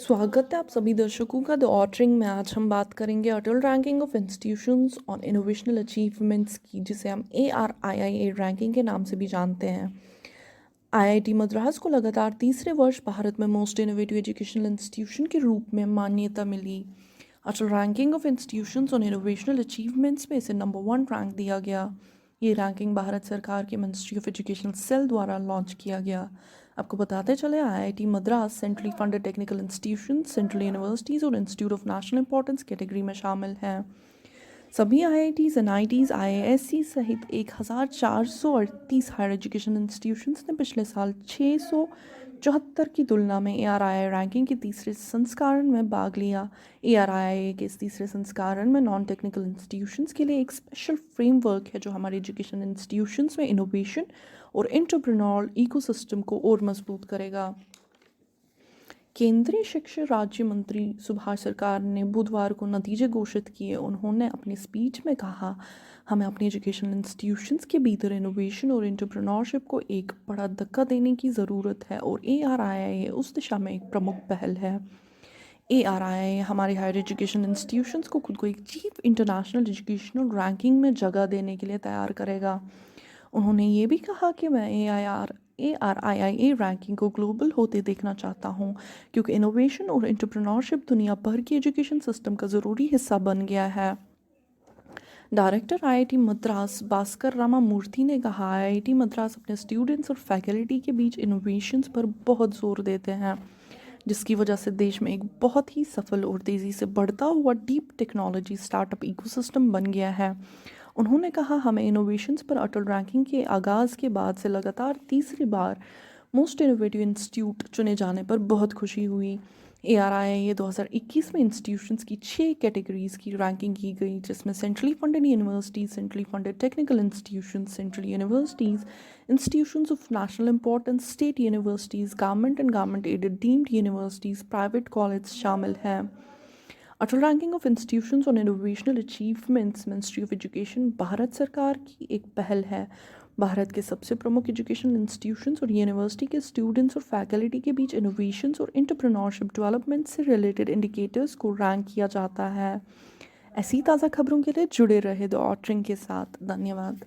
स्वागत है आप सभी दर्शकों का द ऑटरिंग में। आज हम बात करेंगे Atal ranking of institutions on innovational achievements की, जिसे हम ARIIA रैंकिंग के नाम से भी जानते हैं। IIT मद्रास को लगातार तीसरे वर्ष भारत में मोस्ट इनोवेटिव एजुकेशनल इंस्टीट्यूशन के रूप में मान्यता मिली। Atal ranking of institutions on innovational achievements में इसे नंबर 1 रैंक दिया गया। ये रैंकिंग भारत सरकार के मिनिस्ट्री ऑफ एजुकेशन सेल द्वारा लॉन्च किया गया। आपको बताते चले, IIT Madras centrally funded technical institution, central universities और institute of national importance category में शामिल हैं। सभी IITs, NITs, IISc सहित 1438 हायर एजुकेशन इंस्टीट्यूशंस ने पिछले साल 674 की तुलना में ARII रैंकिंग के तीसरे संस्करण में भाग लिया। ARII के इस तीसरे संस्करण में नॉन टेक्निकल इंस्टीट्यूशंस के लिए एक स्पेशल फ्रेमवर्क है जो हमारे एजुकेशन इंस्टीट्यूशंस में इनोवेशन और एंटरप्रेन्योरल इकोसिस्टम को और मजबूत करेगा। केंद्रीय शिक्षा राज्य मंत्री सुभाष सरकार ने बुधवार को नतीजे घोषित किए। उन्होंने अपनी स्पीच में कहा, हमें अपनी एजुकेशन इंस्टीट्यूशंस के भीतर इनोवेशन और एंटरप्रेन्योरशिप को एक बड़ा धक्का देने की ज़रूरत है और ARII उस दिशा में एक प्रमुख पहल है। ARII हमारे हायर एजुकेशन इंस्टीट्यूशंस को खुद को एक चीफ इंटरनेशनल एजुकेशनल रैंकिंग में जगह देने के लिए तैयार करेगा। उन्होंने ये भी कहा कि मैं ARIIA रैंकिंग को ग्लोबल होते देखना चाहता हूँ, क्योंकि इनोवेशन और एंटरप्रेन्योरशिप दुनिया भर की एजुकेशन सिस्टम का ज़रूरी हिस्सा बन गया है। डायरेक्टर IIT मद्रास भास्कर रामामूर्ति ने कहा, IIT मद्रास अपने स्टूडेंट्स और फैकल्टी के बीच इनोवेशंस पर बहुत जोर देते हैं, जिसकी वजह से देश में एक बहुत ही सफल और तेज़ी से बढ़ता हुआ डीप टेक्नोलॉजी स्टार्टअप इकोसिस्टम बन गया है। उन्होंने कहा, हमें इनोवेशंस पर अटल रैंकिंग के आगाज़ के बाद से लगातार तीसरी बार मोस्ट इनोवेटिव इंस्टीट्यूट चुने जाने पर बहुत खुशी हुई। ARII 2021 में इंस्टीट्यूशंस की 6 कैटेगरीज की रैंकिंग की गई, जिसमें centrally funded universities, centrally funded technical institutions, central universities, institutions of national importance, state universities, government and government aided deemed universities, private college शामिल हैं। Atal ranking of institutions on innovational achievements ministry of education Bharat सरकार की एक पहल है। भारत के सबसे प्रमुख एजुकेशन इंस्टीट्यूशंस और यूनिवर्सिटी के स्टूडेंट्स और फैकल्टी के बीच इनोवेशंस और एंटरप्रेन्योरशिप डेवलपमेंट से रिलेटेड इंडिकेटर्स को रैंक किया जाता है। ऐसी ताज़ा खबरों के लिए जुड़े रहे द ऑटरिंग के साथ। धन्यवाद।